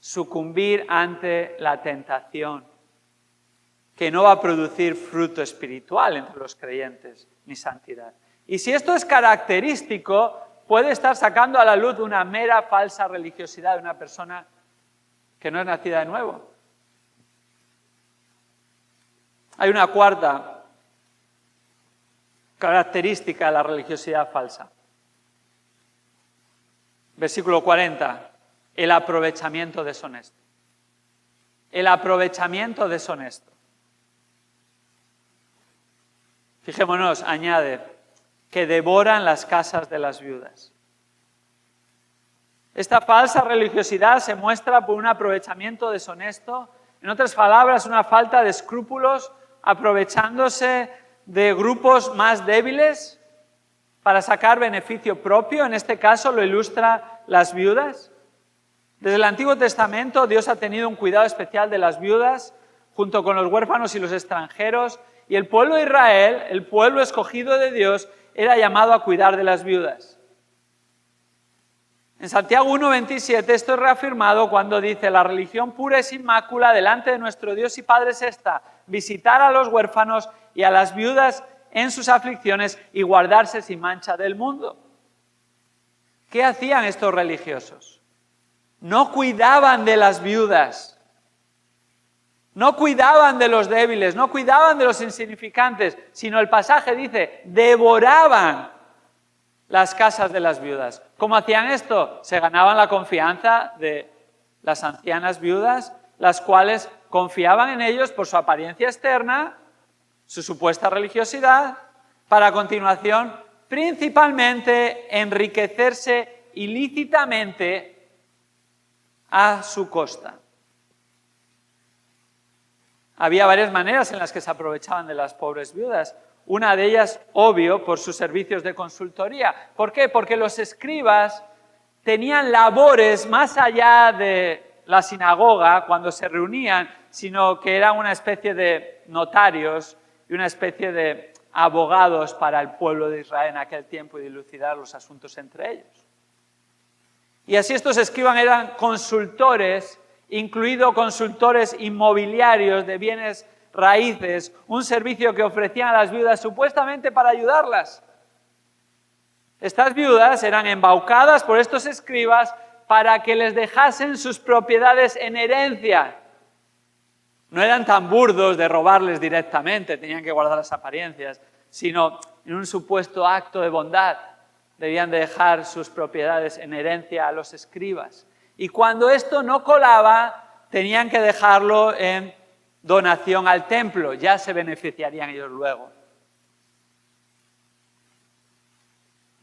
sucumbir ante la tentación, que no va a producir fruto espiritual entre los creyentes, ni santidad. Y si esto es característico, puede estar sacando a la luz una mera falsa religiosidad de una persona que no es nacida de nuevo. Hay una cuarta característica de la religiosidad falsa. Versículo 40, el aprovechamiento deshonesto. El aprovechamiento deshonesto. Fijémonos, añade, que devoran las casas de las viudas. Esta falsa religiosidad se muestra por un aprovechamiento deshonesto, en otras palabras, una falta de escrúpulos, aprovechándose de grupos más débiles para sacar beneficio propio. En este caso lo ilustra las viudas. Desde el Antiguo Testamento Dios ha tenido un cuidado especial de las viudas, junto con los huérfanos y los extranjeros, y el pueblo de Israel, el pueblo escogido de Dios, era llamado a cuidar de las viudas. En Santiago 1:27 esto es reafirmado cuando dice: la religión pura y sin mácula delante de nuestro Dios y Padre es esta, visitar a los huérfanos y a las viudas en sus aflicciones y guardarse sin mancha del mundo. ¿Qué hacían estos religiosos? No cuidaban de las viudas, no cuidaban de los débiles, no cuidaban de los insignificantes, sino el pasaje dice, devoraban las casas de las viudas. ¿Cómo hacían esto? Se ganaban la confianza de las ancianas viudas, las cuales confiaban en ellos por su apariencia externa, su supuesta religiosidad, para a continuación principalmente enriquecerse ilícitamente a su costa. Había varias maneras en las que se aprovechaban de las pobres viudas. Una de ellas, obvio, por sus servicios de consultoría. ¿Por qué? Porque los escribas tenían labores más allá de la sinagoga cuando se reunían, sino que eran una especie de notarios y una especie de abogados para el pueblo de Israel en aquel tiempo y dilucidar los asuntos entre ellos. Y así estos escribas eran consultores, incluidos consultores inmobiliarios de bienes raíces, un servicio que ofrecían a las viudas supuestamente para ayudarlas. Estas viudas eran embaucadas por estos escribas para que les dejasen sus propiedades en herencia. No eran tan burdos de robarles directamente, tenían que guardar las apariencias, sino en un supuesto acto de bondad debían de dejar sus propiedades en herencia a los escribas. Y cuando esto no colaba, tenían que dejarlo en donación al templo, ya se beneficiarían ellos luego.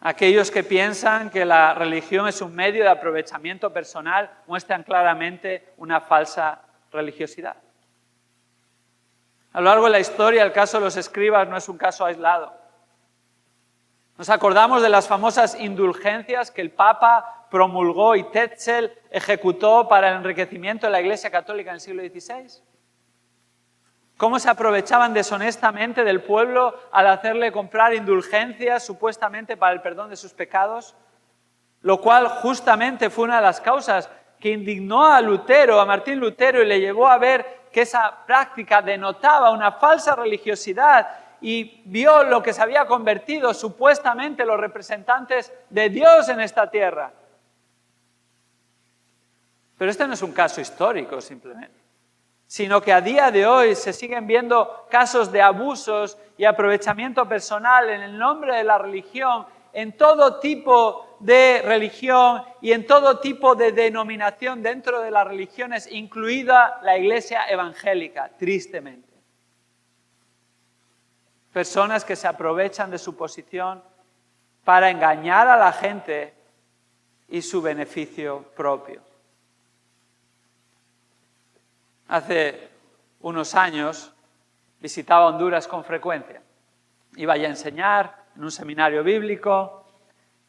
Aquellos que piensan que la religión es un medio de aprovechamiento personal muestran claramente una falsa religiosidad. A lo largo de la historia, el caso de los escribas no es un caso aislado. Nos acordamos de las famosas indulgencias que el Papa promulgó y Tetzel ejecutó para el enriquecimiento de la Iglesia Católica en el siglo XVI. Cómo se aprovechaban deshonestamente del pueblo al hacerle comprar indulgencias supuestamente para el perdón de sus pecados, lo cual justamente fue una de las causas que indignó a Lutero, a Martín Lutero, y le llevó a ver que esa práctica denotaba una falsa religiosidad y vio lo que se había convertido supuestamente los representantes de Dios en esta tierra. Pero este no es un caso histórico simplemente, sino que a día de hoy se siguen viendo casos de abusos y aprovechamiento personal en el nombre de la religión, en todo tipo de religión y en todo tipo de denominación dentro de las religiones, incluida la Iglesia evangélica, tristemente. Personas que se aprovechan de su posición para engañar a la gente y su beneficio propio. Hace unos años visitaba Honduras con frecuencia. Iba allí a enseñar en un seminario bíblico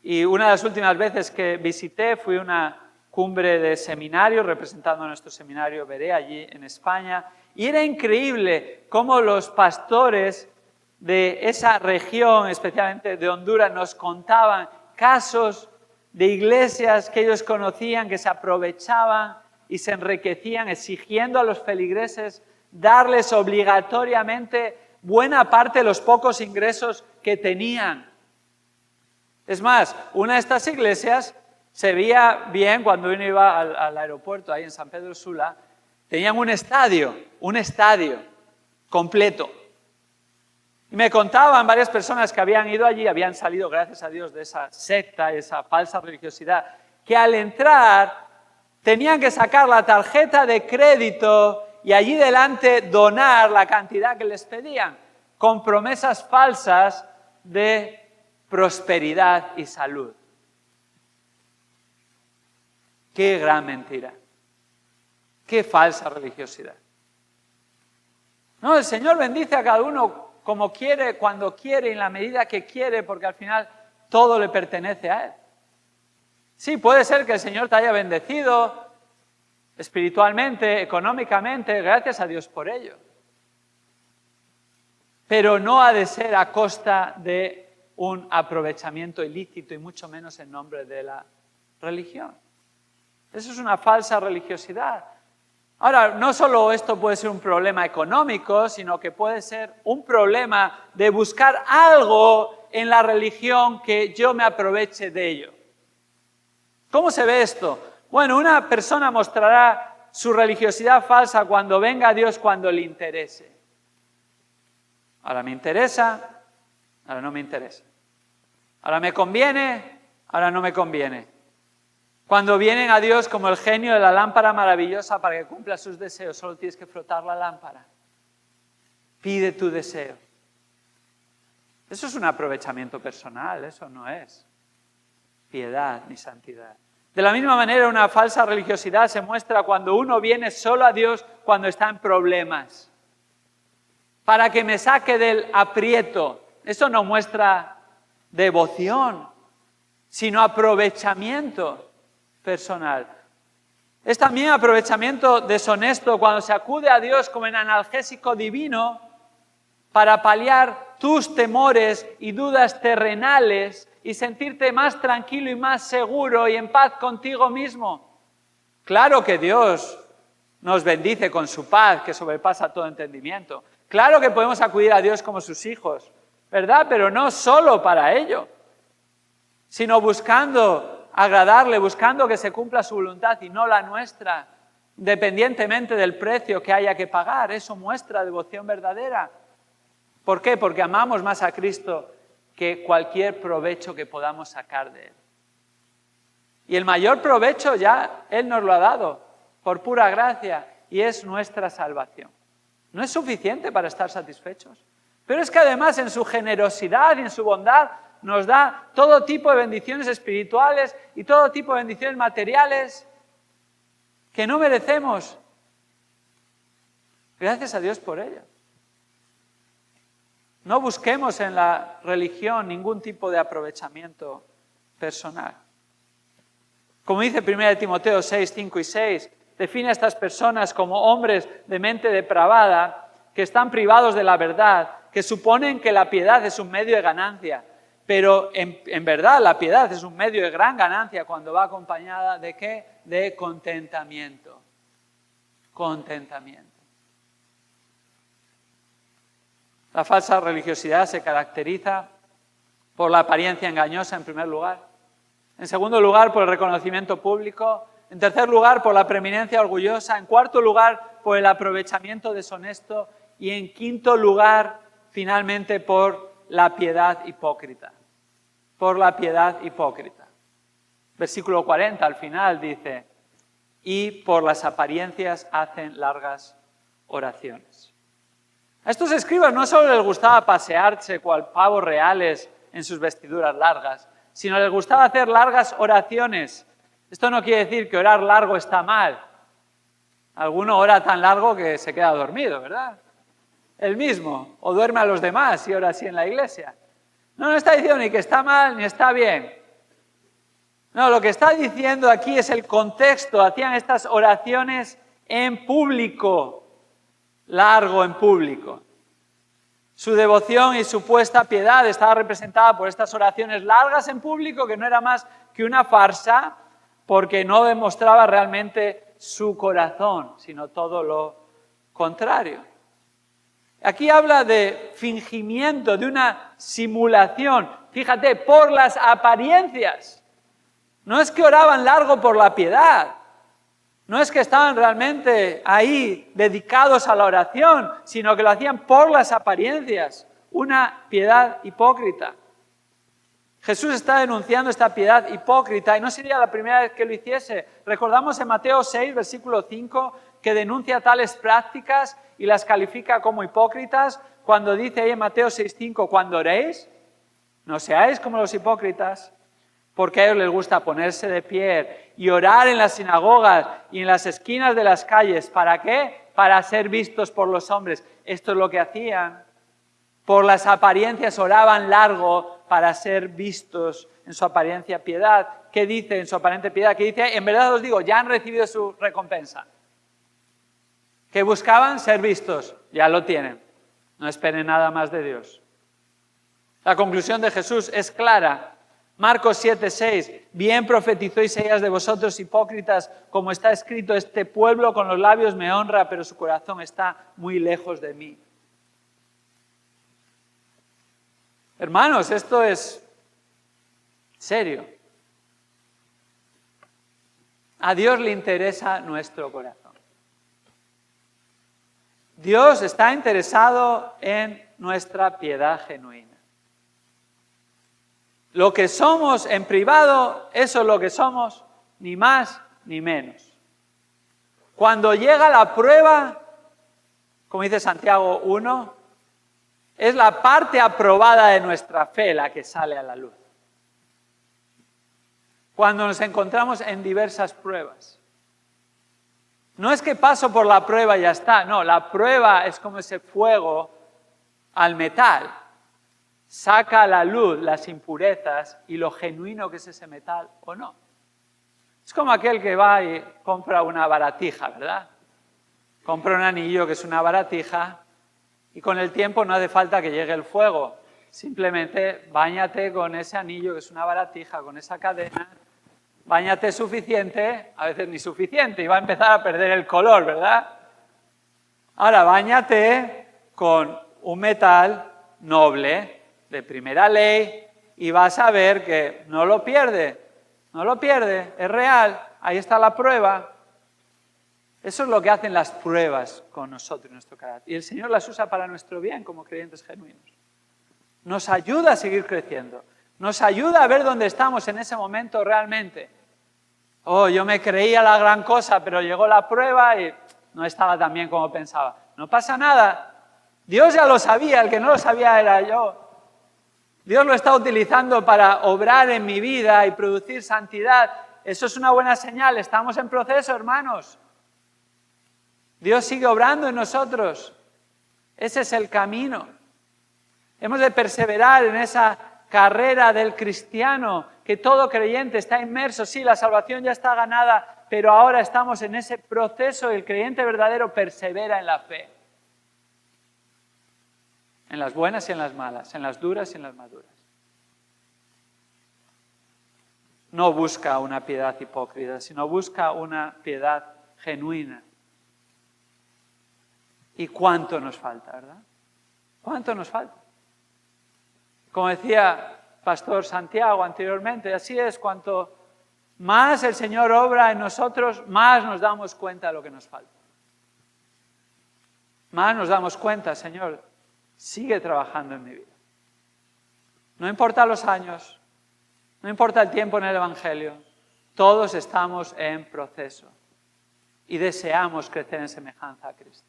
y una de las últimas veces que visité fui a una cumbre de seminarios representando a nuestro seminario Berea allí en España y era increíble cómo los pastores de esa región, especialmente de Honduras, nos contaban casos de iglesias que ellos conocían que se aprovechaban y se enriquecían exigiendo a los feligreses darles obligatoriamente buena parte de los pocos ingresos que tenían. Es más, una de estas iglesias se veía bien cuando uno iba al aeropuerto ahí en San Pedro Sula, tenían un estadio completo. Y me contaban varias personas que habían ido allí, habían salido, gracias a Dios, de esa secta, esa falsa religiosidad, que al entrar tenían que sacar la tarjeta de crédito y allí delante donar la cantidad que les pedían, con promesas falsas de prosperidad y salud. Qué gran mentira. Qué falsa religiosidad. No, el Señor bendice a cada uno como quiere, cuando quiere, y en la medida que quiere, porque al final todo le pertenece a Él. Sí, puede ser que el Señor te haya bendecido espiritualmente, económicamente, gracias a Dios por ello. Pero no ha de ser a costa de un aprovechamiento ilícito y mucho menos en nombre de la religión. Eso es una falsa religiosidad. Ahora, no solo esto puede ser un problema económico, sino que puede ser un problema de buscar algo en la religión que yo me aproveche de ello. ¿Cómo se ve esto? Bueno, una persona mostrará su religiosidad falsa cuando venga a Dios cuando le interese. Ahora me interesa, ahora no me interesa. Ahora me conviene, ahora no me conviene. Cuando vienen a Dios como el genio de la lámpara maravillosa para que cumpla sus deseos, solo tienes que frotar la lámpara. Pide tu deseo. Eso es un aprovechamiento personal, eso no es piedad ni santidad. De la misma manera, una falsa religiosidad se muestra cuando uno viene solo a Dios cuando está en problemas, para que me saque del aprieto. Eso no muestra devoción, sino aprovechamiento personal. Es también aprovechamiento deshonesto cuando se acude a Dios como en analgésico divino para paliar tus temores y dudas terrenales y sentirte más tranquilo y más seguro y en paz contigo mismo. Claro que Dios nos bendice con su paz que sobrepasa todo entendimiento. Claro que podemos acudir a Dios como sus hijos, ¿verdad? Pero no solo para ello, sino buscando agradarle, buscando que se cumpla su voluntad y no la nuestra, independientemente del precio que haya que pagar. Eso muestra devoción verdadera. ¿Por qué? Porque amamos más a Cristo que cualquier provecho que podamos sacar de Él. Y el mayor provecho ya Él nos lo ha dado, por pura gracia, y es nuestra salvación. No es suficiente para estar satisfechos, pero es que además en su generosidad y en su bondad nos da todo tipo de bendiciones espirituales y todo tipo de bendiciones materiales que no merecemos. Gracias a Dios por ello. No busquemos en la religión ningún tipo de aprovechamiento personal. Como dice 1 Timoteo 6, 5 y 6, define a estas personas como hombres de mente depravada que están privados de la verdad, que suponen que la piedad es un medio de ganancia, pero en verdad la piedad es un medio de gran ganancia cuando va acompañada ¿de qué? De contentamiento. Contentamiento. La falsa religiosidad se caracteriza por la apariencia engañosa en primer lugar, en segundo lugar por el reconocimiento público, en tercer lugar por la preeminencia orgullosa, en cuarto lugar por el aprovechamiento deshonesto y en quinto lugar finalmente por la piedad hipócrita. Por la piedad hipócrita. Versículo 40 al final dice, y por las apariencias hacen largas oraciones. A estos escribas no solo les gustaba pasearse cual pavos reales en sus vestiduras largas, sino les gustaba hacer largas oraciones. Esto no quiere decir que orar largo está mal. Alguno ora tan largo que se queda dormido, ¿verdad? Él mismo, o duerme a los demás y ora así en la iglesia. No está diciendo ni que está mal ni está bien. No, lo que está diciendo aquí es el contexto. Hacían estas oraciones en público. Largo en público. Su devoción y supuesta piedad estaba representada por estas oraciones largas en público, que no era más que una farsa, porque no demostraba realmente su corazón, sino todo lo contrario. Aquí habla de fingimiento, de una simulación. Fíjate, por las apariencias. No es que oraban largo por la piedad. No es que estaban realmente ahí dedicados a la oración, sino que lo hacían por las apariencias, una piedad hipócrita. Jesús está denunciando esta piedad hipócrita y no sería la primera vez que lo hiciese. Recordamos en Mateo 6, versículo 5, que denuncia tales prácticas y las califica como hipócritas, cuando dice ahí en Mateo 6, 5, cuando oréis, no seáis como los hipócritas, porque a ellos les gusta ponerse de pie y orar en las sinagogas y en las esquinas de las calles. ¿Para qué? Para ser vistos por los hombres. Esto es lo que hacían. Por las apariencias oraban largo para ser vistos en su apariencia piedad. ¿Qué dice en su aparente piedad? ¿Qué dice? En verdad os digo, ya han recibido su recompensa. ¿Qué buscaban? Ser vistos. Ya lo tienen. No esperen nada más de Dios. La conclusión de Jesús es clara. Marcos 7:6, bien profetizó Isaías de vosotros hipócritas, como está escrito, este pueblo con los labios me honra, pero su corazón está muy lejos de mí. Hermanos, esto es serio. A Dios le interesa nuestro corazón. Dios está interesado en nuestra piedad genuina. Lo que somos en privado, eso es lo que somos, ni más ni menos. Cuando llega la prueba, como dice Santiago 1, es la parte aprobada de nuestra fe la que sale a la luz. Cuando nos encontramos en diversas pruebas. No es que paso por la prueba y ya está, no, la prueba es como ese fuego al metal. Saca a la luz las impurezas y lo genuino que es ese metal o no. Es como aquel que va y compra una baratija, ¿verdad? Compra un anillo que es una baratija y con el tiempo no hace falta que llegue el fuego. Simplemente báñate con ese anillo que es una baratija, con esa cadena. Báñate suficiente, a veces ni suficiente, y va a empezar a perder el color, ¿verdad? Ahora, báñate con un metal noble, de primera ley, y vas a ver que no lo pierde, es real, ahí está la prueba. Eso es lo que hacen las pruebas con nosotros, nuestro carácter. Y el Señor las usa para nuestro bien como creyentes genuinos. Nos ayuda a seguir creciendo, nos ayuda a ver dónde estamos en ese momento realmente. Oh, yo me creía la gran cosa, pero llegó la prueba y no estaba tan bien como pensaba. No pasa nada, Dios ya lo sabía, el que no lo sabía era yo. Dios lo está utilizando para obrar en mi vida y producir santidad. Eso es una buena señal, estamos en proceso, hermanos. Dios sigue obrando en nosotros. Ese es el camino. Hemos de perseverar en esa carrera del cristiano, que todo creyente está inmerso. Sí, la salvación ya está ganada, pero ahora estamos en ese proceso. El creyente verdadero persevera en la fe. En las buenas y en las malas, en las duras y en las maduras. No busca una piedad hipócrita, sino busca una piedad genuina. ¿Y cuánto nos falta, verdad? ¿Cuánto nos falta? Como decía Pastor Santiago anteriormente, así es, cuanto más el Señor obra en nosotros, más nos damos cuenta de lo que nos falta. Más nos damos cuenta, Señor, sigue trabajando en mi vida. No importa los años, no importa el tiempo en el Evangelio, todos estamos en proceso y deseamos crecer en semejanza a Cristo.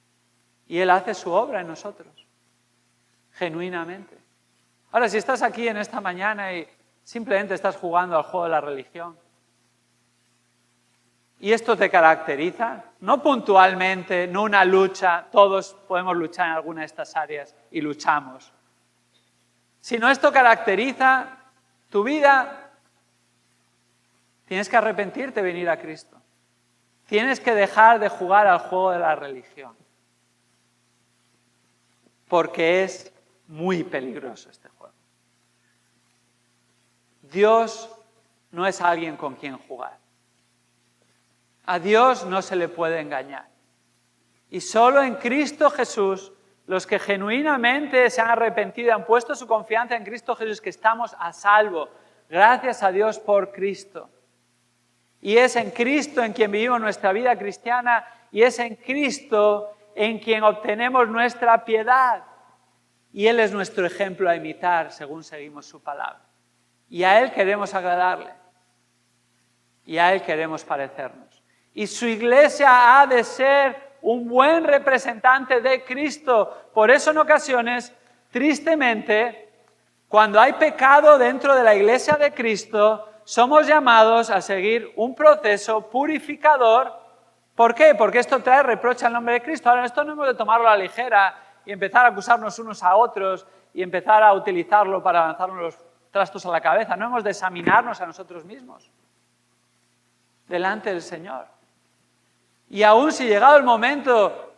Y Él hace su obra en nosotros, genuinamente. Ahora, si estás aquí en esta mañana y simplemente estás jugando al juego de la religión, y esto te caracteriza, no puntualmente, no una lucha, todos podemos luchar en alguna de estas áreas y luchamos, sino esto caracteriza tu vida, tienes que arrepentirte de venir a Cristo. Tienes que dejar de jugar al juego de la religión, porque es muy peligroso este juego. Dios no es alguien con quien jugar. A Dios no se le puede engañar. Y solo en Cristo Jesús, los que genuinamente se han arrepentido y han puesto su confianza en Cristo Jesús, que estamos a salvo. Gracias a Dios por Cristo. Y es en Cristo en quien vivimos nuestra vida cristiana y es en Cristo en quien obtenemos nuestra piedad. Y Él es nuestro ejemplo a imitar según seguimos su palabra. Y a Él queremos agradarle. Y a Él queremos parecernos. Y su iglesia ha de ser un buen representante de Cristo. Por eso en ocasiones, tristemente, cuando hay pecado dentro de la iglesia de Cristo, somos llamados a seguir un proceso purificador. ¿Por qué? Porque esto trae reproche al nombre de Cristo. Ahora, esto no hemos de tomarlo a la ligera y empezar a acusarnos unos a otros y empezar a utilizarlo para lanzarnos los trastos a la cabeza. No hemos de examinarnos a nosotros mismos delante del Señor. Y aún si llegado el momento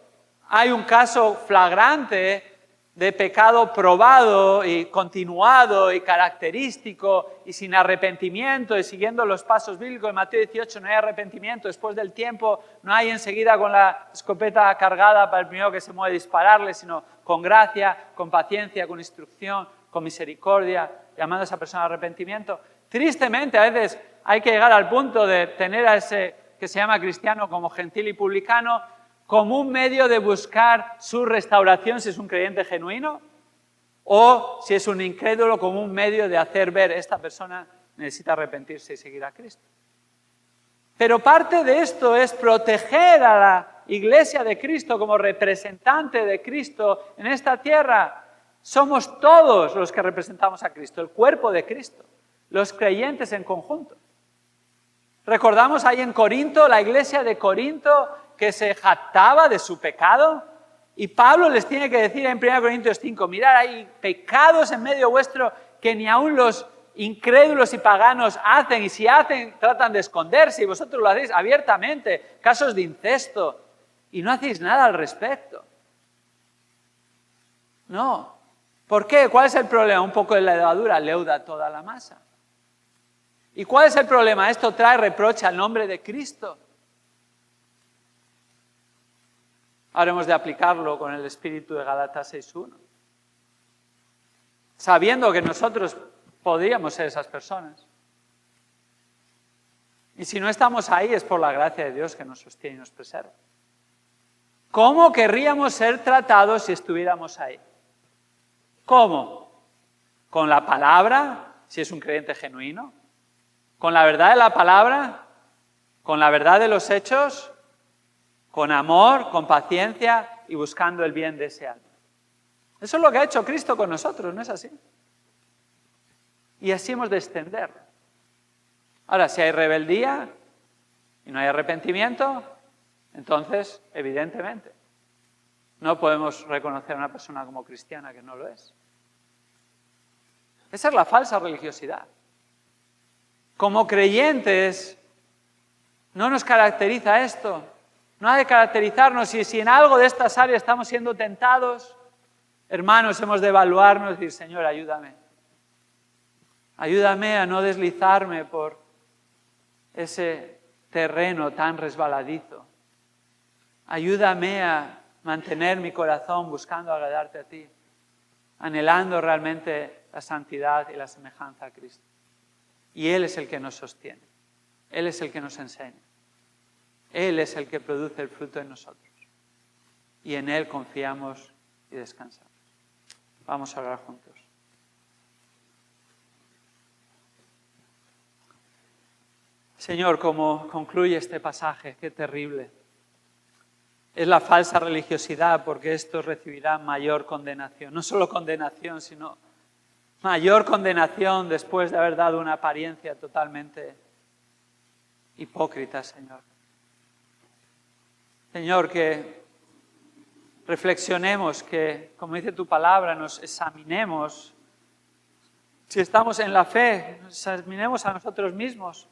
hay un caso flagrante de pecado probado y continuado y característico y sin arrepentimiento y siguiendo los pasos bíblicos de Mateo 18 no hay arrepentimiento, después del tiempo no hay enseguida con la escopeta cargada para el primero que se mueve dispararle, sino con gracia, con paciencia, con instrucción, con misericordia, llamando a esa persona al arrepentimiento. Tristemente a veces hay que llegar al punto de tener a ese que se llama cristiano como gentil y publicano como un medio de buscar su restauración si es un creyente genuino, o si es un incrédulo como un medio de hacer ver esta persona necesita arrepentirse y seguir a Cristo. Pero parte de esto es proteger a la Iglesia de Cristo como representante de Cristo en esta tierra. Somos todos los que representamos a Cristo, el cuerpo de Cristo, los creyentes en conjunto. Recordamos ahí en Corinto, la iglesia de Corinto que se jactaba de su pecado, y Pablo les tiene que decir en 1 Corintios 5, mirad, hay pecados en medio vuestro que ni aun los incrédulos y paganos hacen, y si hacen tratan de esconderse, y vosotros lo hacéis abiertamente, casos de incesto, y no hacéis nada al respecto. No. ¿Por qué? ¿Cuál es el problema? Un poco de la levadura leuda toda la masa. ¿Y cuál es el problema? Esto trae reproche al nombre de Cristo. Ahora hemos de aplicarlo con el espíritu de Gálatas 6:1. Sabiendo que nosotros podríamos ser esas personas. Y si no estamos ahí es por la gracia de Dios que nos sostiene y nos preserva. ¿Cómo querríamos ser tratados si estuviéramos ahí? ¿Cómo? ¿Con la palabra, si es un creyente genuino? ¿Con la verdad de la palabra? ¿Con la verdad de los hechos? ¿Con amor, con paciencia y buscando el bien de ese alma? Eso es lo que ha hecho Cristo con nosotros, ¿no es así? Y así hemos de extenderlo. Ahora, si hay rebeldía y no hay arrepentimiento, entonces, evidentemente, no podemos reconocer a una persona como cristiana que no lo es. Esa es la falsa religiosidad. Como creyentes, no nos caracteriza esto. No ha de caracterizarnos. Y si en algo de estas áreas estamos siendo tentados, hermanos, hemos de evaluarnos y decir, Señor, ayúdame. Ayúdame a no deslizarme por ese terreno tan resbaladizo. Ayúdame a mantener mi corazón buscando agradarte a ti, anhelando realmente la santidad y la semejanza a Cristo. Y Él es el que nos sostiene. Él es el que nos enseña. Él es el que produce el fruto en nosotros. Y en Él confiamos y descansamos. Vamos a orar juntos. Señor, como concluye este pasaje, qué terrible. Es la falsa religiosidad, porque estos recibirán mayor condenación. No solo condenación, sino mayor condenación después de haber dado una apariencia totalmente hipócrita, Señor. Señor, que reflexionemos, que, como dice tu palabra, nos examinemos. Si estamos en la fe, nos examinemos a nosotros mismos.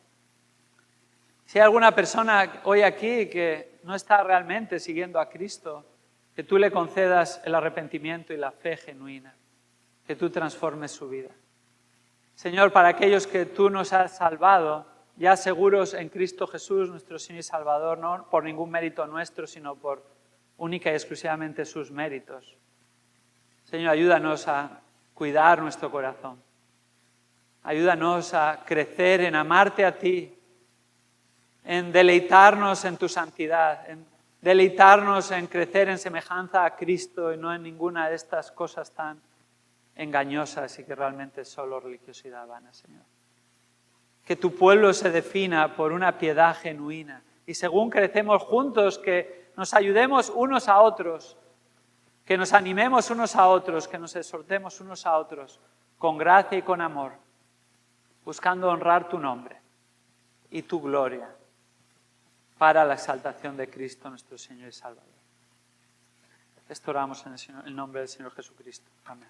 Si hay alguna persona hoy aquí que no está realmente siguiendo a Cristo, que tú le concedas el arrepentimiento y la fe genuina, que tú transformes su vida. Señor, para aquellos que tú nos has salvado, ya seguros en Cristo Jesús, nuestro Señor y Salvador, no por ningún mérito nuestro, sino por única y exclusivamente sus méritos. Señor, ayúdanos a cuidar nuestro corazón. Ayúdanos a crecer en amarte a ti, en deleitarnos en tu santidad, en deleitarnos en crecer en semejanza a Cristo y no en ninguna de estas cosas tan engañosas y que realmente es solo religiosidad vana, Señor. Que tu pueblo se defina por una piedad genuina y según crecemos juntos, que nos ayudemos unos a otros, que nos animemos unos a otros, que nos exhortemos unos a otros con gracia y con amor, buscando honrar tu nombre y tu gloria para la exaltación de Cristo, nuestro Señor y Salvador. Esto oramos en el nombre del Señor Jesucristo. Amén.